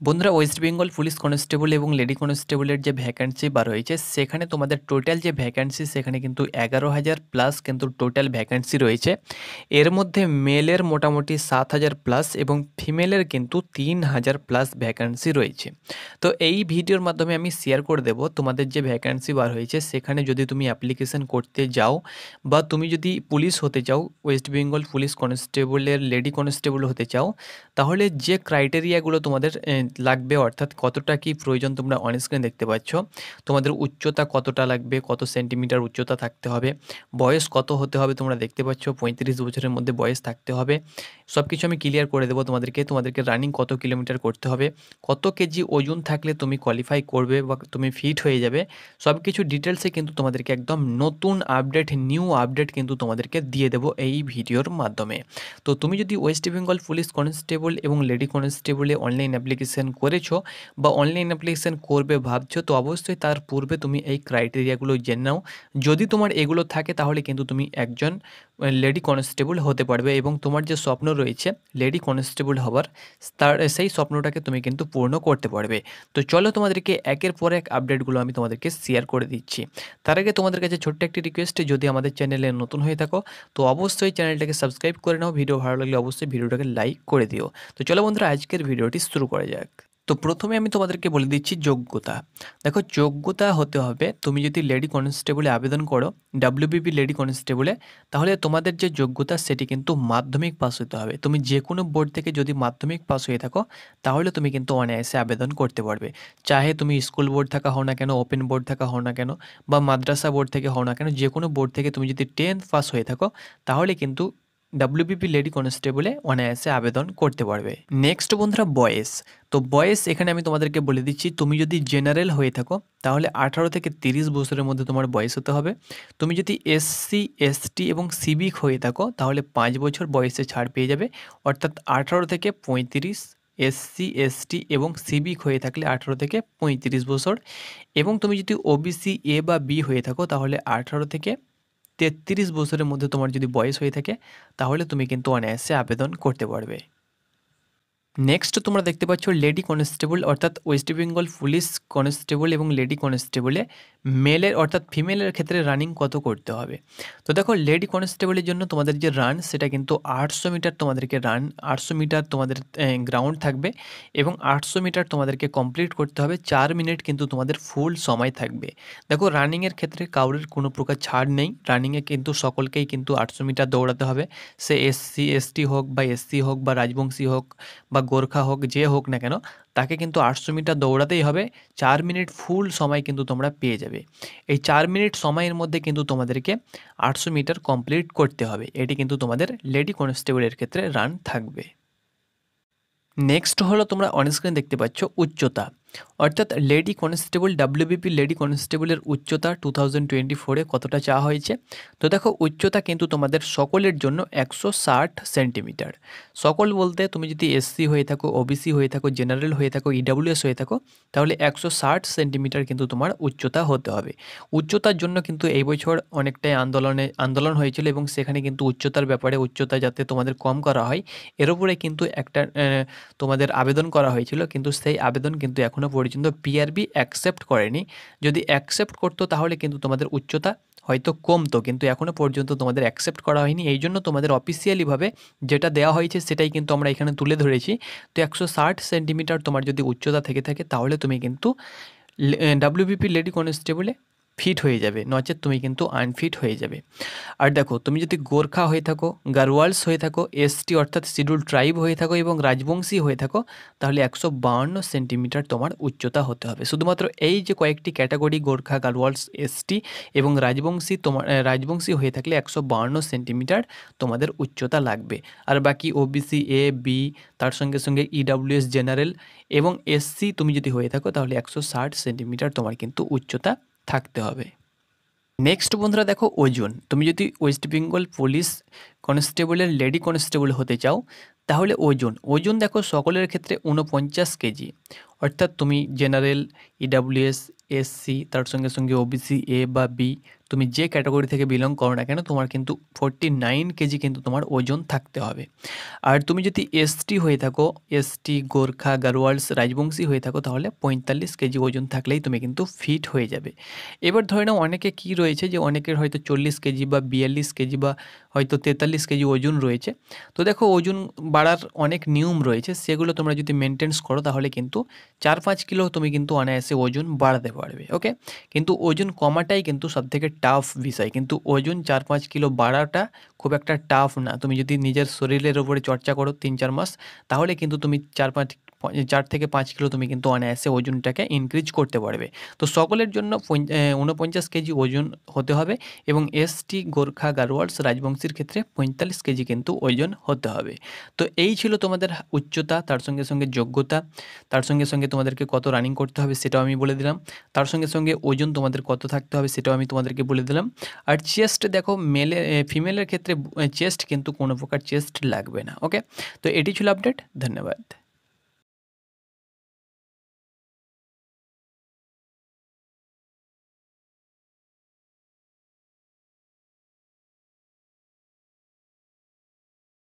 বন্ধুরা, West Bengal police constable এবং lady কনস্টেবলের যে ভ্যাকান্সি বার হয়েছে সেখানে তোমাদের টোটাল যে ভ্যাকান্সি সেখানে কিন্তু 11,000 প্লাস কিন্তু টোটাল ভ্যাকান্সি রয়েছে। এর মধ্যে মেলের মোটামুটি 7,000 প্লাস এবং ফিমেলের কিন্তু 3,000 প্লাস ভ্যাকান্সি রয়েছে। তো এই ভিডিওর মাধ্যমে আমি শেয়ার করে দেব তোমাদের যে ভ্যাকান্সি বার হয়েছে সেখানে যদি তুমি অ্যাপ্লিকেশন করতে যাও বা তুমি যদি পুলিশ হতে চাও, ওয়েস্ট বেঙ্গল পুলিশ কনস্টেবলের লেডি কনস্টেবল হতে চাও, তাহলে যে ক্রাইটেরিয়াগুলো তোমাদের লাগবে, অর্থাৎ কতটা কি প্রয়োজন তোমরা অন স্ক্রিন দেখতে পাচ্ছ। তোমাদের উচ্চতা কতটা লাগবে, কত সেন্টিমিটার উচ্চতা থাকতে হবে, বয়স কত হতে হবে তোমরা দেখতে পাচ্ছ, 35 বছরের মধ্যে বয়স থাকতে হবে। সব কিছু আমি ক্লিয়ার করে দেবো তোমাদেরকে রানিং কত কিলোমিটার করতে হবে, কত কেজি ওজন থাকলে তুমি কোয়ালিফাই করবে বা তুমি ফিট হয়ে যাবে, সব কিছু ডিটেলসে কিন্তু তোমাদেরকে একদম নতুন আপডেট, নিউ আপডেট কিন্তু তোমাদেরকে দিয়ে দেবো এই ভিডিওর মাধ্যমে। তো তুমি যদি ওয়েস্ট বেঙ্গল পুলিশ কনস্টেবল এবং লেডি কনস্টেবলে অনলাইন অ্যাপ্লিকেশন করেছো বা অনলাইন অ্যাপ্লিকেশন করবে ভাবছো, তো অবশ্যই তার পূর্বে তুমি এই ক্রাইটেরিয়াগুলো জেনে নাও। যদি তোমার এগুলো থাকে তাহলে কিন্তু তুমি একজন লেডি কনস্টেবল হতে পারবে এবং তোমার যে স্বপ্ন রয়েছে লেডি কনস্টেবল হবার, সেই স্বপ্নটাকে তুমি কিন্তু পূর্ণ করতে পারবে। তো চলো তোমাদেরকে একের পর এক আপডেটগুলো আমি তোমাদেরকে শেয়ার করে দিচ্ছি। তার আগে তোমাদের কাছে ছোট্ট একটি রিকোয়েস্ট, যদি আমাদের চ্যানেলে নতুন হয়ে থাকো তো অবশ্যই চ্যানেলটাকে সাবস্ক্রাইব করে নাও, ভিডিও ভালো লাগলে অবশ্যই ভিডিওটাকে লাইক করে দিও। তো চলো বন্ধুরা, আজকের ভিডিওটি শুরু করা যাক। তো প্রথমে আমি তোমাদেরকে বলে দিচ্ছি যোগ্যতা। দেখো, যোগ্যতা হতে হবে, তুমি যদি লেডি কনস্টেবলে আবেদন করো, ডাব্লিউবিপি লেডি কনস্টেবলে, তাহলে তোমাদের যে যোগ্যতা সেটি কিন্তু মাধ্যমিক পাস হতে হবে। তুমি যে কোনো বোর্ড থেকে যদি মাধ্যমিক পাস হয়ে থাকো তাহলে তুমি কিন্তু অনায়াসে আবেদন করতে পারবে। চাহে তুমি স্কুল বোর্ড থাকা হও না কেন, ওপেন বোর্ড থাকা হও না কেন, বা মাদ্রাসা বোর্ড থেকে হও না কেন, যে কোনো বোর্ড থেকে তুমি যদি 10th পাস হয়ে থাকো তাহলে কিন্তু ডাব্লিউবিপি লেডি কনস্টেবলে অনায়াসে আবেদন করতে পারবে। নেক্সট বন্ধুরা, বয়স। তো বয়স এখানে আমি তোমাদেরকে বলে দিচ্ছি, তুমি যদি জেনারেল হয়ে থাকো তাহলে 18 থেকে 30 বছরের মধ্যে তোমার বয়স হতে হবে। তুমি যদি এসসি, এসটি এবং সিভিক হয়ে থাকো তাহলে 5 বছর বয়সে ছাড় পেয়ে যাবে, অর্থাৎ 18 থেকে 35। এসসি, এসটি এবং সিভিক হয়ে থাকলে 18 থেকে 35 বছর। এবং তুমি যদি ওবিসি এ বা বি হয়ে থাকো তাহলে 18 থেকে 33 বছরের মধ্যে তোমার যদি বয়স হয়ে থাকে তাহলে তুমি কিন্তু অনায়াসে আবেদন করতে পারবে। নেক্সট তোমরা দেখতে পাচ্ছ লেডি কনস্টেবল, অর্থাৎ ওয়েস্ট বেঙ্গল পুলিশ কনস্টেবল এবং লেডি কনস্টেবলে মেলের অর্থাৎ ফিমেলের ক্ষেত্রে রানিং কত করতে হবে। তো দেখো, লেডি কনস্টেবলের জন্য তোমাদের যে রান সেটা কিন্তু 800 মিটার তোমাদেরকে রান, 800 মিটার তোমাদের গ্রাউন্ড থাকবে এবং 800 মিটার তোমাদেরকে কমপ্লিট করতে হবে। 4 মিনিট কিন্তু তোমাদের ফুল সময় থাকবে। দেখো, রানিংয়ের ক্ষেত্রে কাউরের কোনো প্রকার ছাড় নেই, রানিংয়ে কিন্তু সকলকেই কিন্তু 800 মিটার দৌড়াতে হবে। সে এসসি, এসটি হোক বা এসসি হোক বা রাজবংশী হোক বা গোর্খা হোক, যে হোক না কেন, তাকে কিন্তু 800 মিটার দৌড়াতেই হবে। 4 মিনিট ফুল সময় কিন্তু তোমরা পেয়ে যাবে। এই 4 মিনিট সময়ের মধ্যে কিন্তু তোমাদেরকে 800 মিটার কমপ্লিট করতে হবে। এটি কিন্তু তোমাদের লেডি কনস্টেবলের ক্ষেত্রে রান থাকবে। নেক্সট হলো, তোমরা অনস্ক্রিন দেখতে পাচ্ছ উচ্চতা, অর্থাৎ লেডি কনস্টেবল, ডাব্লিউবিপি লেডি কনস্টেবলের উচ্চতা 2024-এ কতটা চাওয়া হয়েছে। তো দেখো, উচ্চতা কিন্তু তোমাদের সকলের জন্য 160 সেন্টিমিটার। সকল বলতে তুমি যদি এসসি হয়ে থাকো, ওবিসি হয়ে থাকো, জেনারেল হয়ে থাকো, ইডাব্লিউএস হয়ে থাকো, তাহলে 160 সেন্টিমিটার কিন্তু তোমার উচ্চতা হতে হবে। উচ্চতার জন্য কিন্তু এই বছর অনেকটাই আন্দোলন হয়েছিল এবং সেখানে কিন্তু উচ্চতার ব্যাপারে, উচ্চতা যাতে তোমাদের কম করা হয় এর উপরে কিন্তু একটা তোমাদের আবেদন করা হয়েছিল, কিন্তু সেই আবেদন কিন্তু এখনও পর্যন্ত পিআরবি অ্যাকসেপ্ট করেনি। যদি অ্যাকসেপ্ট করতো তাহলে কিন্তু তোমাদের উচ্চতা হয়তো কমতো, কিন্তু এখনও পর্যন্ত তোমাদের অ্যাকসেপ্ট করা হয়নি। এই জন্য তোমাদের অফিসিয়ালিভাবে যেটা দেওয়া হয়েছে সেটাই কিন্তু আমরা এখানে তুলে ধরেছি। তো 160 সেন্টিমিটার তোমার যদি উচ্চতা থেকে থাকে তাহলে তুমি কিন্তু ডাব্লিউবিপি লেডি কনস্টেবলে ফিট হয়ে যাবে, নচেত তুমি কিন্তু আনফিট হয়ে যাবে। আর দেখো, তুমি যদি গোর্খা হয়ে থাকো, গারওয়ালস হয়ে থাকো, এসটি অর্থাৎ শিডিউল ট্রাইব হয়ে থাকো এবং রাজবংশী হয়ে থাকো তাহলে 152 সেন্টিমিটার তোমার উচ্চতা হতে হবে। শুধুমাত্র এই যে কয়েকটি ক্যাটাগরি, গোর্খা, গারওয়ালস, এসটি এবং রাজবংশী, তোমার রাজবংশী হয়ে থাকলে 152 সেন্টিমিটার তোমাদের উচ্চতা লাগবে। আর বাকি ওবিসি এ, বি, তার সঙ্গে সঙ্গে ইডাব্লিউএস, জেনারেল এবং এসসি তুমি যদি হয়ে থাকো তাহলে 160 সেন্টিমিটার তোমার কিন্তু উচ্চতা থাকতে হবে। নেক্সট বন্ধুরা দেখো, ওজন। তুমি যদি ওয়েস্ট বেঙ্গল পুলিশ কনস্টেবলের লেডি কনস্টেবল হতে চাও তাহলে ওজন দেখো সকলের ক্ষেত্রে 49 কেজি, অর্থাৎ তুমি জেনারেল, ইডাব্লিউএস, এসসি, তার সঙ্গে সঙ্গে ওবিসি এ বা বি, তো তুমি যে ক্যাটাগরি থেকে বিলং করো না কেন তোমার কিন্তু 49 কেজি কিন্তু তোমার ওজন থাকতে হবে। আর তুমি যদি এসটি হয়ে থাকো, এসটি, গোর্খা, গারোয়ালস, রাজবংশী হয়ে থাকো, তাহলে 45 কেজি ওজন থাকলেই তুমি কিন্তু ফিট হয়ে যাবে। এবার ধরে নাও অনেকে কি রয়েছে যে অনেকের হয়তো 40 কেজি বা 42 কেজি বা হয়তো 43 কেজি ওজন রয়েছে। তো দেখো ওজন বাড়ার অনেক নিয়ম রয়েছে, সেগুলো তোমরা যদি মেনটেন্স করো তাহলে কিন্তু 4-5 কিলো তুমি কিন্তু অনায়াসে ওজন বাড়াতে পারবে। ওকে, কিন্তু ওজন কমাটাই কিন্তু সবথেকে টাফ বিষয়, কিন্তু ওজন 4-5 কিলো বাড়াটা খুব একটা টাফ না। তুমি যদি নিজের শরীরের উপরে চর্চা করো 3-4 মাস, তাহলে কিন্তু তুমি 4 থেকে 5 কিলো তুমি কিন্তু অনায়াসে ওজনটাকে ইনক্রিজ করতে পারবে। তো সকলের জন্য 49 কেজি ওজন হতে হবে এবং এসটি, গোর্খা, গারোয়ালস, রাজবংশীর ক্ষেত্রে 45 কেজি কিন্তু ওজন হতে হবে। তো এই ছিল তোমাদের উচ্চতা, তার সঙ্গে সঙ্গে যোগ্যতা, তার সঙ্গে সঙ্গে তোমাদেরকে কত রানিং করতে হবে সেটাও আমি বলে দিলাম, তার সঙ্গে সঙ্গে ওজন তোমাদের কত থাকতে হবে সেটাও আমি তোমাদেরকে বলে দিলাম। আর চেস্ট দেখো, ফিমেলের ক্ষেত্রে চেস্ট কিন্তু কোনো প্রকার চেস্ট লাগবে না। ওকে, তো এটি ছিল আপডেট। ধন্যবাদ।